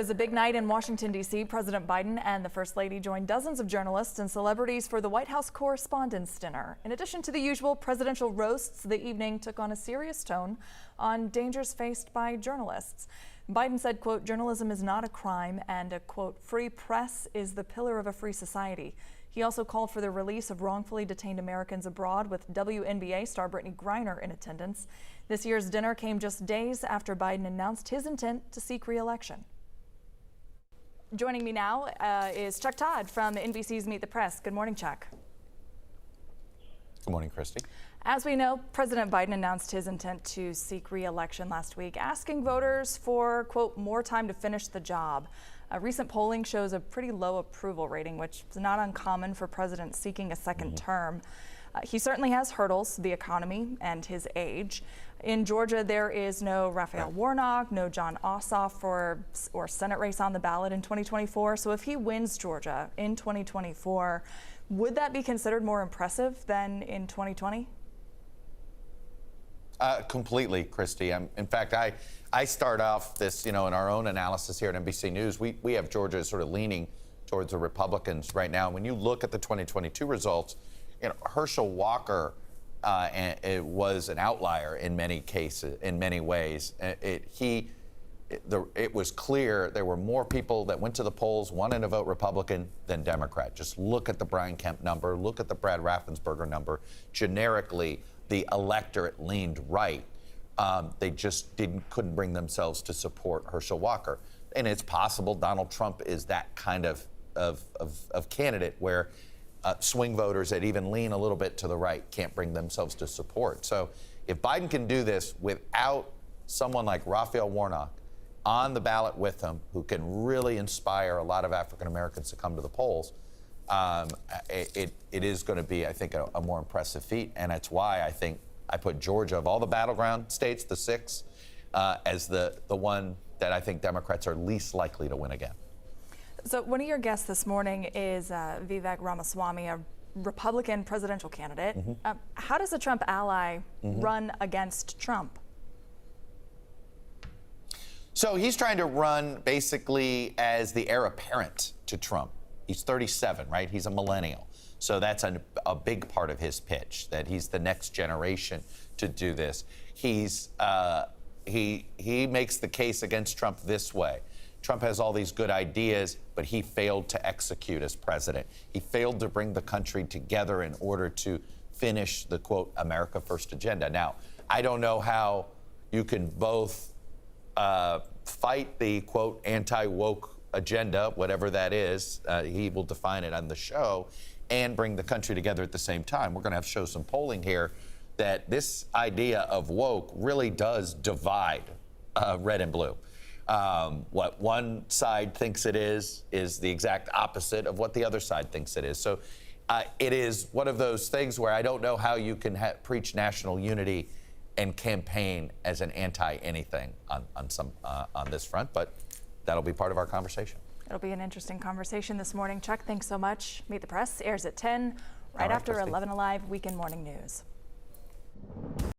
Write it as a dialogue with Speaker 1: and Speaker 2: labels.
Speaker 1: It was a big night in Washington, D.C. President Biden and the First Lady joined dozens of journalists and celebrities for the White House Correspondence Dinner. In addition to the usual presidential roasts, the evening took on a serious tone on dangers faced by journalists. Biden said, quote, "Journalism is not a crime," and a, quote, "free press is the pillar of a free society." He also called for the release of wrongfully detained Americans abroad, with WNBA star Brittany Griner in attendance. This year's dinner came just days after Biden announced his intent to seek re-election. Joining me now is Chuck Todd from NBC's Meet the Press. Good morning, Chuck.
Speaker 2: Good morning, Christy.
Speaker 1: As we know, President Biden announced his intent to seek re-election last week, asking voters for, quote, more time to finish the job. Recent polling shows a pretty low approval rating, which is not uncommon for presidents seeking a second term. He certainly has hurdles, the economy and his age. In Georgia, there is no Raphael Warnock, no John Ossoff or Senate race on the ballot in 2024. So if he wins Georgia in 2024, would that be considered more impressive than in 2020?
Speaker 2: Completely, Christy. In fact, I start off this, in our own analysis here at NBC News. We have Georgia sort of leaning towards the Republicans right now. When you look at the 2022 results, Herschel Walker it was an outlier in many cases, in many ways. It was clear there were more people that went to the polls wanting to vote Republican than Democrat. Just look at the Brian Kemp number, look at the Brad Raffensperger number. Generically, the electorate leaned right. They just couldn't bring themselves to support Herschel Walker. And it's possible Donald Trump is that kind of candidate where swing voters that even lean a little bit to the right can't bring themselves to support. So if Biden can do this without someone like Raphael Warnock on the ballot with him, who can really inspire a lot of African Americans to come to the polls, it is going to be, I think, a more impressive feat. And that's why I think I put Georgia, of all the battleground states, the six, as the one that I think Democrats are least likely to win again.
Speaker 1: So one of your guests this morning is Vivek Ramaswamy, a Republican presidential candidate. How does a Trump ally run against Trump?
Speaker 2: So he's trying to run basically as the heir apparent to Trump. He's 37, right? He's a millennial. So that's a big part of his pitch, that he's the next generation to do this. He makes the case against Trump this way. Trump has all these good ideas, but he failed to execute as president. He failed to bring the country together in order to finish the, quote, America First agenda. Now, I don't know how you can both fight the, quote, anti-woke agenda, whatever that is, he will define it on the show, and bring the country together at the same time. We're going to have to show some polling here that this idea of woke really does divide red and blue. What one side thinks it is the exact opposite of what the other side thinks it is. So it is one of those things where I don't know how you can preach national unity and campaign as an anti-anything on this front, but that'll be part of our conversation.
Speaker 1: It'll be an interesting conversation this morning. Chuck, thanks so much. Meet the Press airs at 10, right after
Speaker 2: Christy.
Speaker 1: 11 Alive Weekend Morning News.